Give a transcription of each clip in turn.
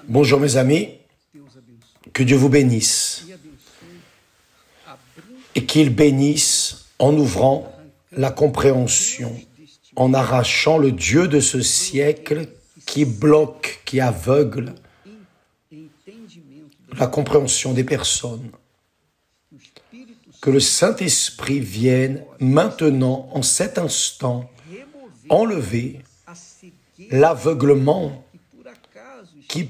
Bonjour mes amis, que Dieu vous bénisse et qu'il bénisse en ouvrant la compréhension, en arrachant le Dieu de ce siècle qui bloque, qui aveugle la compréhension des personnes. Que le Saint-Esprit vienne maintenant, en cet instant, enlever l'aveuglement qui,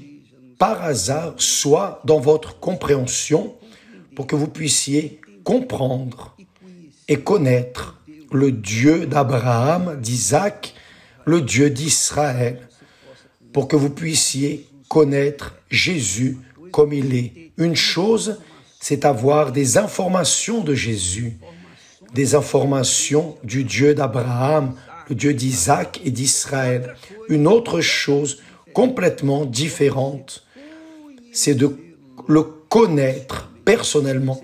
par hasard, soit dans votre compréhension pour que vous puissiez comprendre et connaître le Dieu d'Abraham, d'Isaac, le Dieu d'Israël, pour que vous puissiez connaître Jésus comme il est. Une chose, c'est avoir des informations de Jésus, des informations du Dieu d'Abraham, le Dieu d'Isaac et d'Israël. Une autre chose complètement différente, c'est de le connaître personnellement,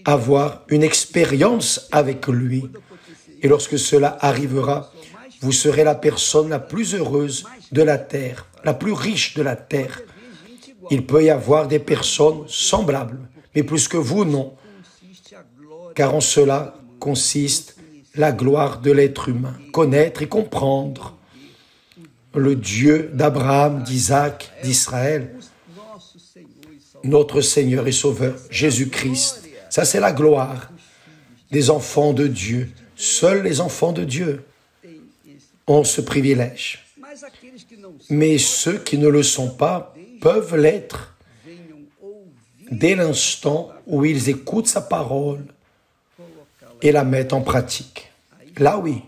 avoir une expérience avec lui. Et lorsque cela arrivera, vous serez la personne la plus heureuse de la terre, la plus riche de la terre. Il peut y avoir des personnes semblables, mais plus que vous, non. Car en cela consiste la gloire de l'être humain. Connaître et comprendre le Dieu d'Abraham, d'Isaac, d'Israël, notre Seigneur et Sauveur, Jésus-Christ. Ça, c'est la gloire des enfants de Dieu. Seuls les enfants de Dieu ont ce privilège. Mais ceux qui ne le sont pas peuvent l'être dès l'instant où ils écoutent sa parole et la mettent en pratique. Là, oui,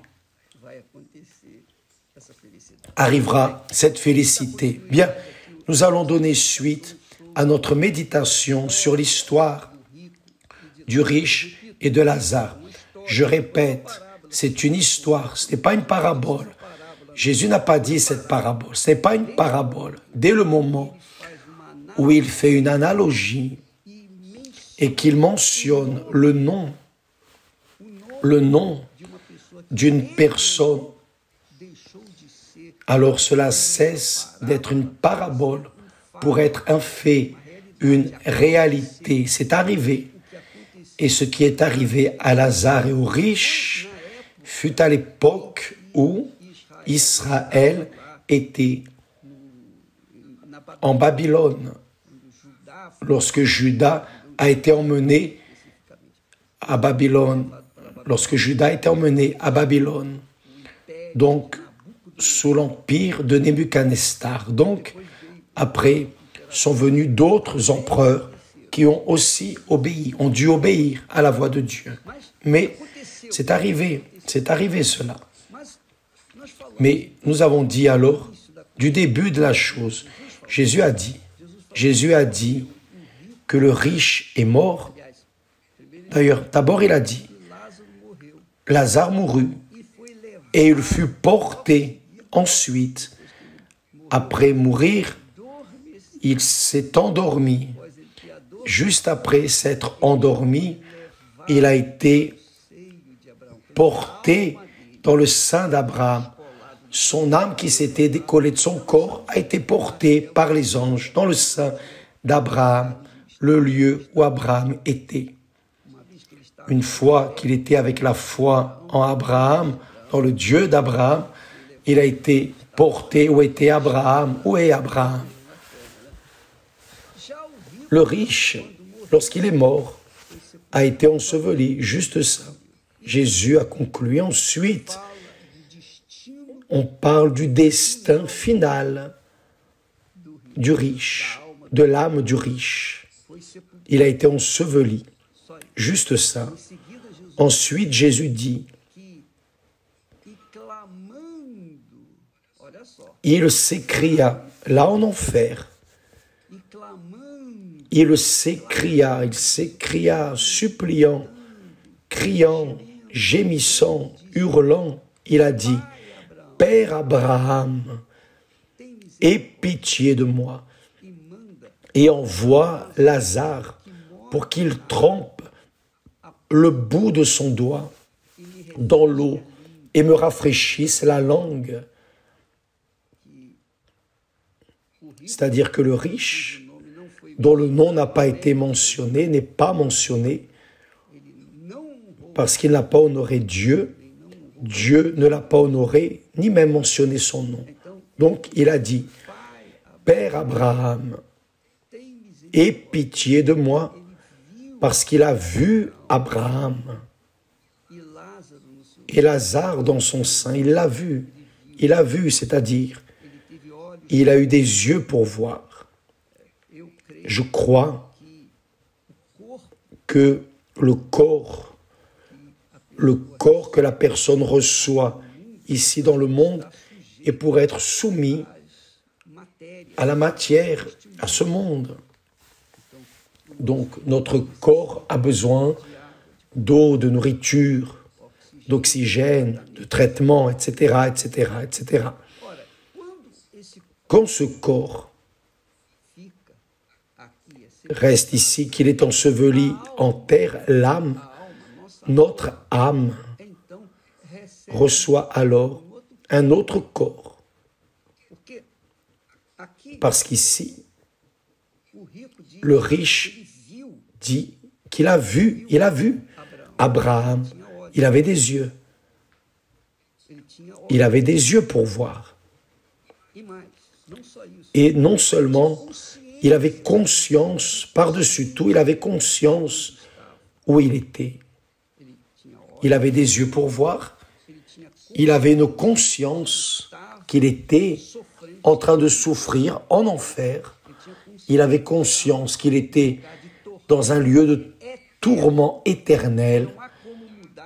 arrivera cette félicité. Bien, nous allons donner suite à notre méditation sur l'histoire du riche et de Lazare. Je répète, c'est une histoire, ce n'est pas une parabole. Jésus n'a pas dit cette parabole, ce n'est pas une parabole. Dès le moment où il fait une analogie et qu'il mentionne le nom d'une personne, alors cela cesse d'être une parabole pour être un fait, une réalité. C'est arrivé. Et ce qui est arrivé à Lazare et aux riches fut à l'époque où Israël était en Babylone, lorsque Juda a été emmené à Babylone, donc sous l'empire de Nebuchadnezzar. Donc, après, sont venus d'autres empereurs qui ont aussi obéi, ont dû obéir à la voix de Dieu. Mais c'est arrivé cela. Mais nous avons dit alors, du début de la chose, Jésus a dit que le riche est mort. D'ailleurs, d'abord il a dit, Lazare mourut et il fut porté ensuite. Après mourir, il s'est endormi. Juste après s'être endormi, il a été porté dans le sein d'Abraham. Son âme qui s'était décollée de son corps a été portée par les anges dans le sein d'Abraham, le lieu où Abraham était. Une fois qu'il était avec la foi en Abraham, dans le Dieu d'Abraham, il a été porté où était Abraham, où est Abraham. Le riche, lorsqu'il est mort, a été enseveli, juste ça. Jésus a conclu ensuite. On parle du destin final du riche, de l'âme du riche. Il a été enseveli, juste ça. Ensuite, Jésus dit, il s'écria, là en enfer, il s'écria, suppliant, criant, gémissant, hurlant, il a dit, Père Abraham, aie pitié de moi et envoie Lazare pour qu'il trempe le bout de son doigt dans l'eau et me rafraîchisse la langue. C'est-à-dire que le riche, dont le nom n'a pas été mentionné, n'est pas mentionné parce qu'il n'a pas honoré Dieu. Dieu ne l'a pas honoré, ni même mentionné son nom. Donc, il a dit, « Père Abraham, aie pitié de moi, parce qu'il a vu Abraham. » Et Lazare dans son sein, il l'a vu. Il a vu, c'est-à-dire, il a eu des yeux pour voir. Je crois que le corps que la personne reçoit ici dans le monde est pour être soumis à la matière, à ce monde. Donc, notre corps a besoin d'eau, de nourriture, d'oxygène, de traitement, etc., etc., etc. Quand ce corps reste ici, qu'il est enseveli en terre, l'âme, notre âme reçoit alors un autre corps. Parce qu'ici, le riche dit qu'il a vu, Abraham, il avait des yeux. Il avait des yeux pour voir. Et non seulement, il avait conscience, par-dessus tout, il avait conscience où il était. Il avait des yeux pour voir. Il avait une conscience qu'il était en train de souffrir en enfer. Il avait conscience qu'il était dans un lieu de tourment éternel.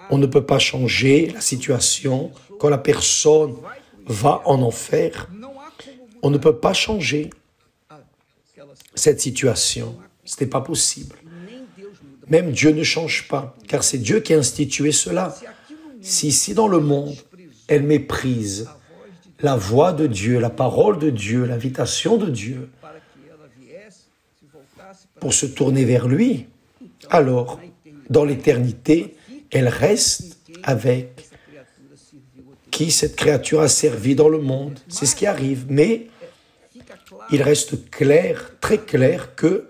On ne peut pas changer la situation quand la personne va en enfer. On ne peut pas changer cette situation. Ce n'est pas possible. Même Dieu ne change pas, car c'est Dieu qui a institué cela. Si ici dans le monde, elle méprise la voix de Dieu, la parole de Dieu, l'invitation de Dieu, pour se tourner vers lui, alors, dans l'éternité, elle reste avec qui cette créature a servi dans le monde. C'est ce qui arrive. Mais il reste clair, très clair, que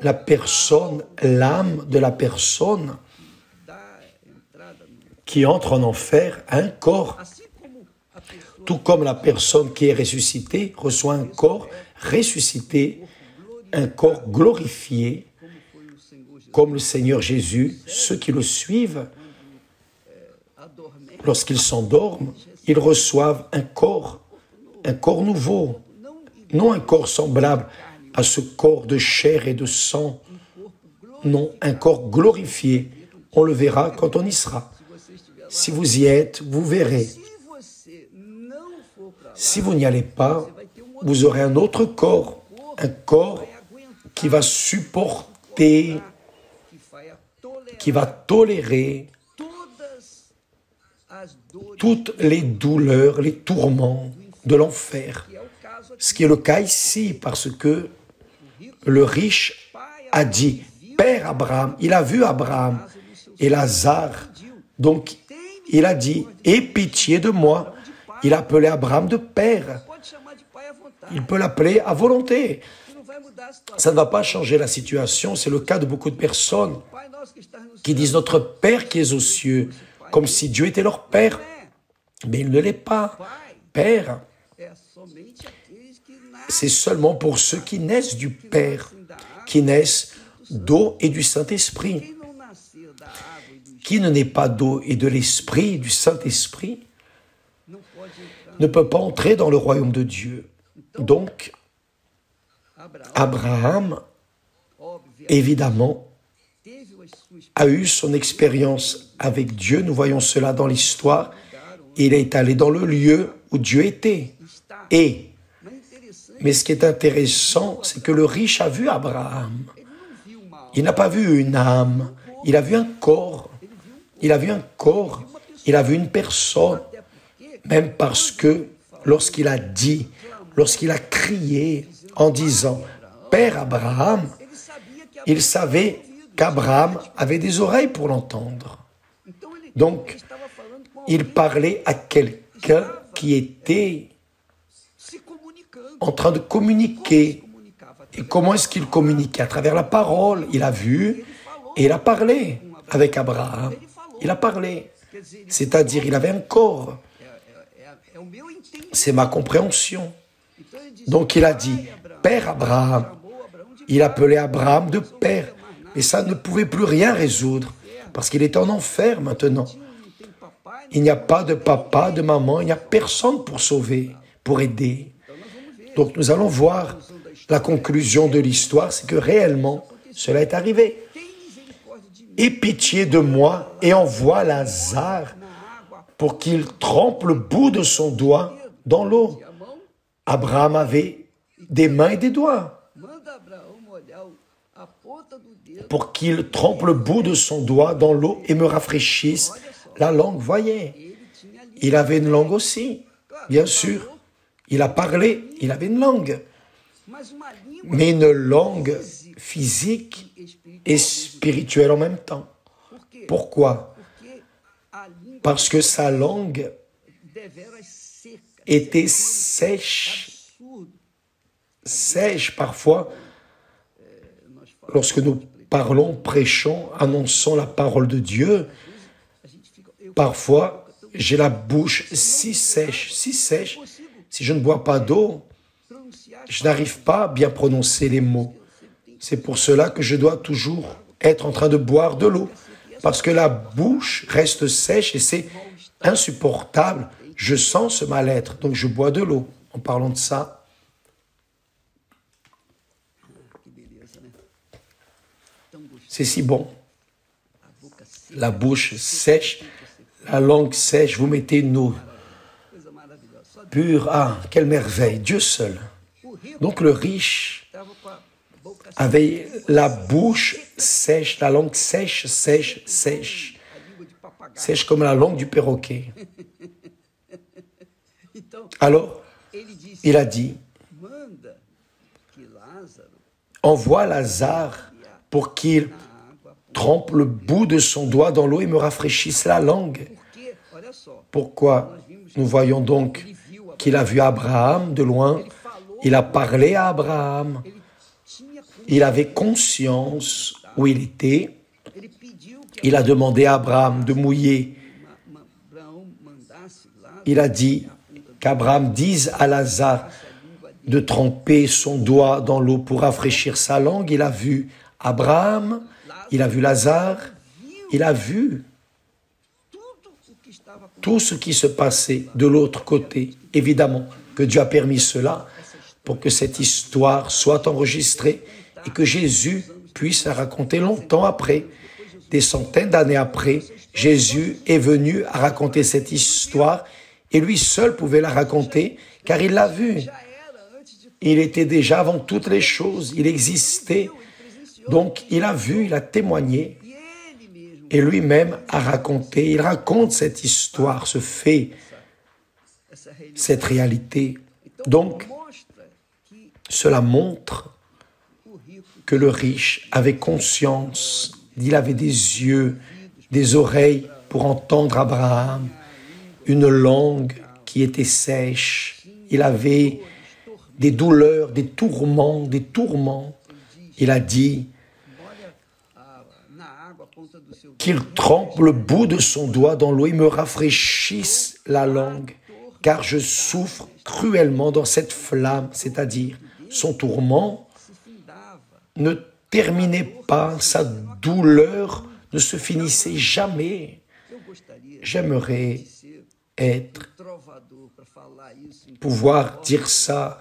la personne, l'âme de la personne qui entre en enfer a un corps. Tout comme la personne qui est ressuscitée reçoit un corps ressuscité, un corps glorifié, comme le Seigneur Jésus. Ceux qui le suivent, lorsqu'ils s'endorment, ils reçoivent un corps nouveau, non un corps semblable à ce corps de chair et de sang, non, un corps glorifié. On le verra quand on y sera. Si vous y êtes, vous verrez. Si vous n'y allez pas, vous aurez un autre corps, un corps qui va supporter, qui va tolérer toutes les douleurs, les tourments de l'enfer. Ce qui est le cas ici, parce que le riche a dit, Père Abraham, il a vu Abraham et Lazare. Donc, il a dit, aie pitié de moi. Il a appelé Abraham de Père. Il peut l'appeler à volonté. Ça ne va pas changer la situation. C'est le cas de beaucoup de personnes qui disent notre Père qui est aux cieux, comme si Dieu était leur Père. Mais il ne l'est pas. Père, c'est seulement pour ceux qui naissent du Père, qui naissent d'eau et du Saint-Esprit. Qui ne naît pas d'eau et de l'Esprit, du Saint-Esprit, ne peut pas entrer dans le royaume de Dieu. Donc, Abraham, évidemment, a eu son expérience avec Dieu. Nous voyons cela dans l'histoire. Il est allé dans le lieu où Dieu était. Mais ce qui est intéressant, c'est que le riche a vu Abraham. Il n'a pas vu une âme, il a vu un corps. Il a vu un corps, il a vu une personne, même parce que lorsqu'il a dit, lorsqu'il a crié en disant « Père Abraham », il savait qu'Abraham avait des oreilles pour l'entendre. Donc, il parlait à quelqu'un qui était en train de communiquer. Et comment est-ce qu'il communiquait? À travers la parole. Il a vu et il a parlé avec Abraham. Il a parlé. C'est-à-dire, il avait un corps. C'est ma compréhension. Donc, il a dit, Père Abraham. Il appelait Abraham de Père. Mais ça ne pouvait plus rien résoudre. Parce qu'il est en enfer maintenant. Il n'y a pas de papa, de maman. Il n'y a personne pour sauver, pour aider. Donc, nous allons voir la conclusion de l'histoire. C'est que réellement, cela est arrivé. Aie pitié de moi et envoie Lazare pour qu'il trempe le bout de son doigt dans l'eau. Abraham avait des mains et des doigts. Pour qu'il trempe le bout de son doigt dans l'eau et me rafraîchisse la langue. Voyez, il avait une langue aussi, bien sûr. Il a parlé, il avait une langue. Mais une langue physique et spirituelle en même temps. Pourquoi? Parce que sa langue était sèche. Sèche parfois. Lorsque nous parlons, prêchons, annonçons la parole de Dieu, parfois j'ai la bouche si sèche. Si je ne bois pas d'eau, je n'arrive pas à bien prononcer les mots. C'est pour cela que je dois toujours être en train de boire de l'eau. Parce que la bouche reste sèche et c'est insupportable. Je sens ce mal-être, donc je bois de l'eau. En parlant de ça, c'est si bon. La bouche sèche, la langue sèche, vous mettez une eau pure. Ah, quelle merveille, Dieu seul. Donc le riche avait la bouche sèche, la langue sèche. Sèche comme la langue du perroquet. Alors, il a dit, envoie Lazare pour qu'il trempe le bout de son doigt dans l'eau et me rafraîchisse la langue. Pourquoi? Nous voyons donc qu'il a vu Abraham de loin, il a parlé à Abraham, il avait conscience où il était, il a demandé à Abraham de mouiller. Il a dit qu'Abraham dise à Lazare de tremper son doigt dans l'eau pour rafraîchir sa langue. Il a vu Abraham, il a vu Lazare, il a vu tout ce qui se passait de l'autre côté. Évidemment que Dieu a permis cela pour que cette histoire soit enregistrée et que Jésus puisse la raconter longtemps après. Des centaines d'années après, Jésus est venu à raconter cette histoire et lui seul pouvait la raconter car il l'a vu. Il était déjà avant toutes les choses, il existait. Donc il a vu, il a témoigné et lui-même a raconté. Il raconte cette histoire, ce fait, cette réalité. Donc, cela montre que le riche avait conscience, il avait des yeux, des oreilles pour entendre Abraham, une langue qui était sèche. Il avait des douleurs, des tourments. Il a dit qu'il trempe le bout de son doigt dans l'eau et me rafraîchisse la langue, car je souffre cruellement dans cette flamme, c'est-à-dire son tourment ne terminait pas, sa douleur ne se finissait jamais. J'aimerais pouvoir dire ça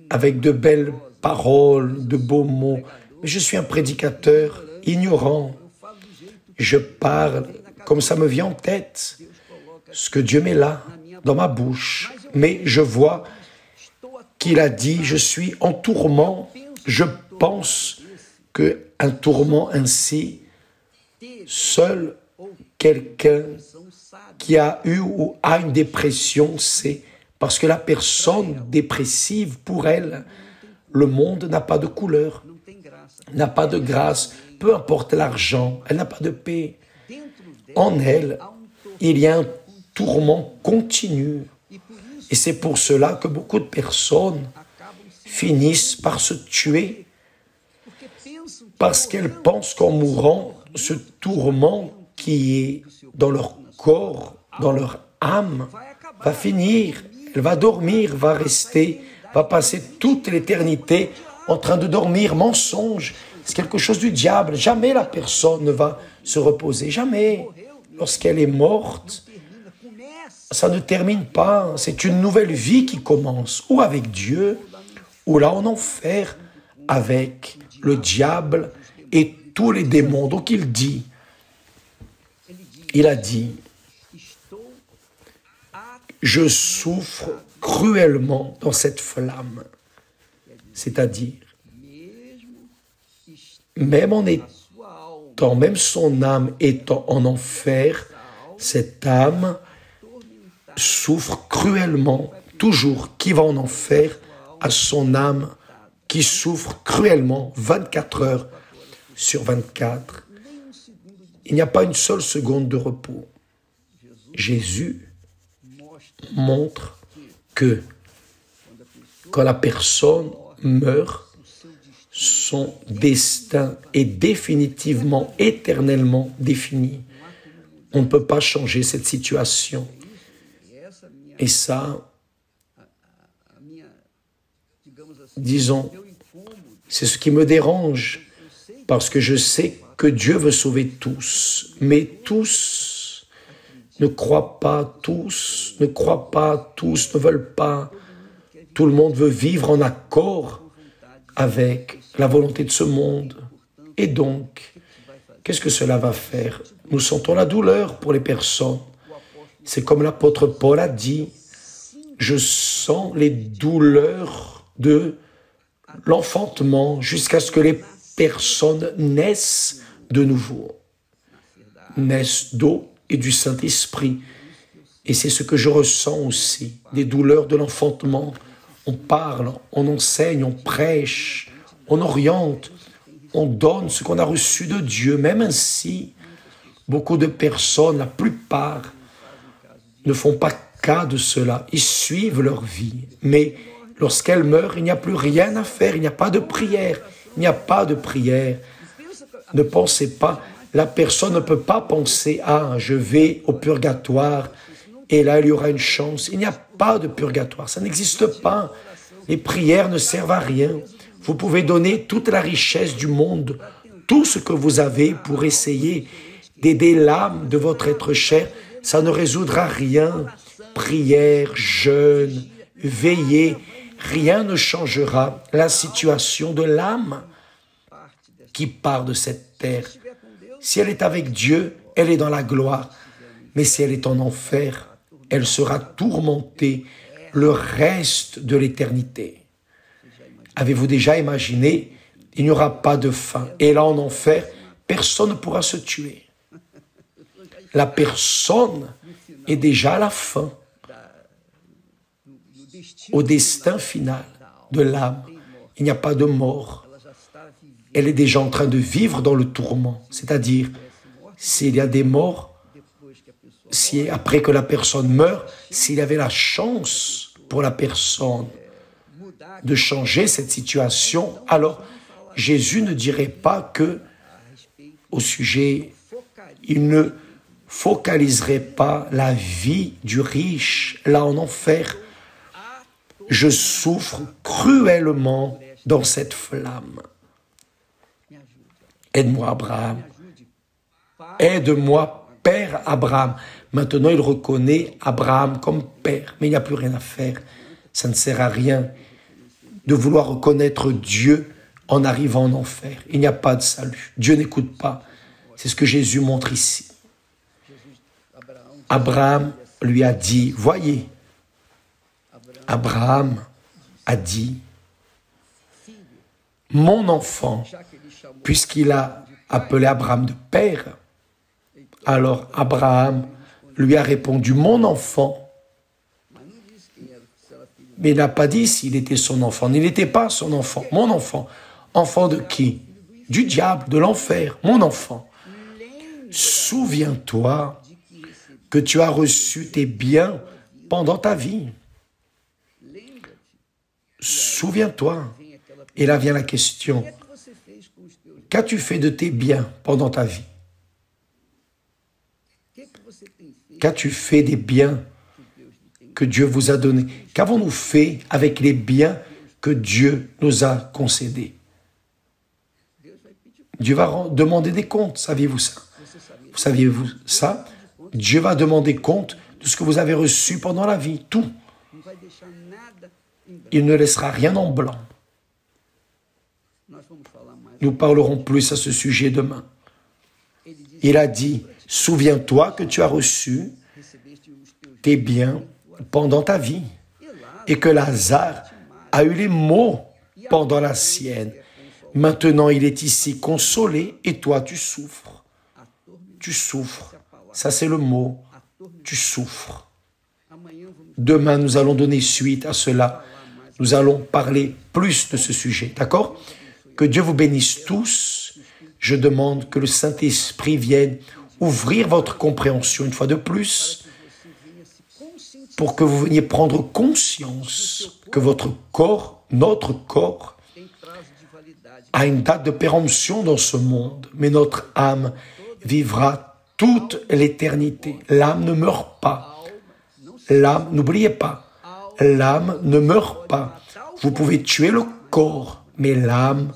avec de belles paroles, de beaux mots, mais je suis un prédicateur ignorant. Je parle comme ça me vient en tête, ce que Dieu met là, dans ma bouche. Mais je vois qu'il a dit, je suis en tourment. Je pense qu'un tourment ainsi, seul quelqu'un qui a eu ou a une dépression sait. Parce que la personne dépressive, pour elle, le monde n'a pas de couleur, n'a pas de grâce, peu importe l'argent, elle n'a pas de paix. En elle, il y a un tourment continu. Et c'est pour cela que beaucoup de personnes finissent par se tuer parce qu'elles pensent qu'en mourant, ce tourment qui est dans leur corps, dans leur âme, va finir. Elle va dormir, va rester, va passer toute l'éternité en train de dormir. Mensonge, c'est quelque chose du diable. Jamais la personne ne va se reposer, jamais. Lorsqu'elle est morte, ça ne termine pas. C'est une nouvelle vie qui commence, ou avec Dieu, ou là en enfer, avec le diable et tous les démons. Donc il a dit, je souffre cruellement dans cette flamme. C'est-à-dire, même son âme étant en enfer, cette âme souffre cruellement. Toujours, qui va en enfer à son âme qui souffre cruellement 24 heures sur 24. Il n'y a pas une seule seconde de repos. Jésus montre que quand la personne meurt, son destin est définitivement, éternellement défini. On ne peut pas changer cette situation. Et ça, disons, c'est ce qui me dérange, parce que je sais que Dieu veut sauver tous, mais tous ne croient pas, tous ne veulent pas. Tout le monde veut vivre en accord avec la volonté de ce monde. Et donc, qu'est-ce que cela va faire? Nous sentons la douleur pour les personnes. C'est comme l'apôtre Paul a dit, je sens les douleurs de l'enfantement jusqu'à ce que les personnes naissent de nouveau, naissent d'eau et du Saint-Esprit. Et c'est ce que je ressens aussi, des douleurs de l'enfantement. On parle, on enseigne, on prêche, on oriente, on donne ce qu'on a reçu de Dieu. Même ainsi, beaucoup de personnes, la plupart, ne font pas cas de cela. Ils suivent leur vie. Mais lorsqu'elles meurent, il n'y a plus rien à faire. Il n'y a pas de prière. Il n'y a pas de prière. Ne pensez pas, la personne ne peut pas penser « Ah, je vais au purgatoire et là, il y aura une chance. » Il n'y a pas de purgatoire, ça n'existe pas. Les prières ne servent à rien. Vous pouvez donner toute la richesse du monde, tout ce que vous avez pour essayer d'aider l'âme de votre être cher, ça ne résoudra rien. Prière, jeûne, veillez, rien ne changera la situation de l'âme qui part de cette terre. Si elle est avec Dieu, elle est dans la gloire. Mais si elle est en enfer, elle sera tourmentée le reste de l'éternité. Avez-vous déjà imaginé, il n'y aura pas de fin. Et là, en enfer, personne ne pourra se tuer. La personne est déjà à la fin, au destin final de l'âme. Il n'y a pas de mort. Elle est déjà en train de vivre dans le tourment. C'est-à-dire, s'il y a des morts, si après que la personne meurt, s'il y avait la chance pour la personne de changer cette situation, alors Jésus ne dirait pas que, au sujet, il ne focaliserait pas la vie du riche, là en enfer. Je souffre cruellement dans cette flamme. Aide-moi, Abraham. Aide-moi, Père Abraham. Maintenant, il reconnaît Abraham comme père, mais il n'y a plus rien à faire. Ça ne sert à rien de vouloir reconnaître Dieu en arrivant en enfer. Il n'y a pas de salut. Dieu n'écoute pas. C'est ce que Jésus montre ici. Abraham lui a dit, voyez, Abraham a dit, mon enfant, puisqu'il a appelé Abraham de père, alors Abraham lui a répondu, mon enfant. Mais il n'a pas dit s'il était son enfant. Il n'était pas son enfant. Mon enfant. Enfant de qui? Du diable, de l'enfer. Mon enfant. Souviens-toi que tu as reçu tes biens pendant ta vie. Souviens-toi. Et là vient la question. Qu'as-tu fait de tes biens pendant ta vie? Qu'as-tu fait des biens que Dieu vous a donnés? Qu'avons-nous fait avec les biens que Dieu nous a concédés? Dieu va demander des comptes, saviez-vous ça? Saviez-vous ça? Dieu va demander compte de ce que vous avez reçu pendant la vie, tout. Il ne laissera rien en blanc. Nous parlerons plus à ce sujet demain. Il a dit, souviens-toi que tu as reçu tes biens pendant ta vie et que Lazare a eu les maux pendant la sienne. Maintenant, il est ici consolé et toi, tu souffres. Tu souffres. Ça, c'est le mot. Tu souffres. Demain, nous allons donner suite à cela. Nous allons parler plus de ce sujet. D'accord? Que Dieu vous bénisse tous. Je demande que le Saint-Esprit vienne ouvrir votre compréhension une fois de plus pour que vous veniez prendre conscience que votre corps, notre corps, a une date de péremption dans ce monde, mais notre âme vivra toute l'éternité. L'âme ne meurt pas. L'âme, n'oubliez pas, l'âme ne meurt pas. Vous pouvez tuer le corps, mais l'âme,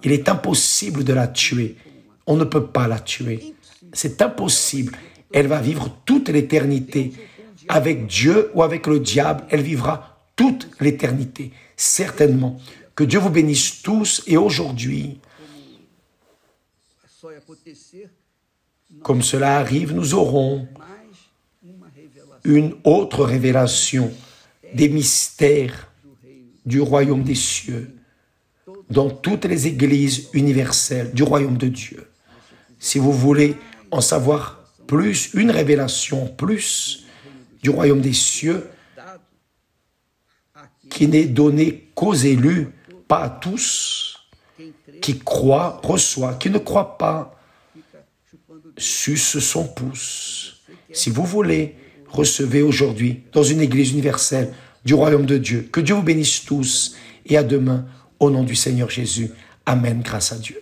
il est impossible de la tuer. On ne peut pas la tuer. C'est impossible. Elle va vivre toute l'éternité. Avec Dieu ou avec le diable, elle vivra toute l'éternité. Certainement. Que Dieu vous bénisse tous et aujourd'hui, comme cela arrive, nous aurons une autre révélation des mystères du royaume des cieux dans toutes les églises universelles du royaume de Dieu. Si vous voulez en savoir plus, une révélation plus du royaume des cieux qui n'est donnée qu'aux élus, pas à tous, qui croient, reçoit, qui ne croient pas, suce son pouce. Si vous voulez, recevez aujourd'hui dans une église universelle du royaume de Dieu. Que Dieu vous bénisse tous et à demain au nom du Seigneur Jésus. Amen, grâce à Dieu.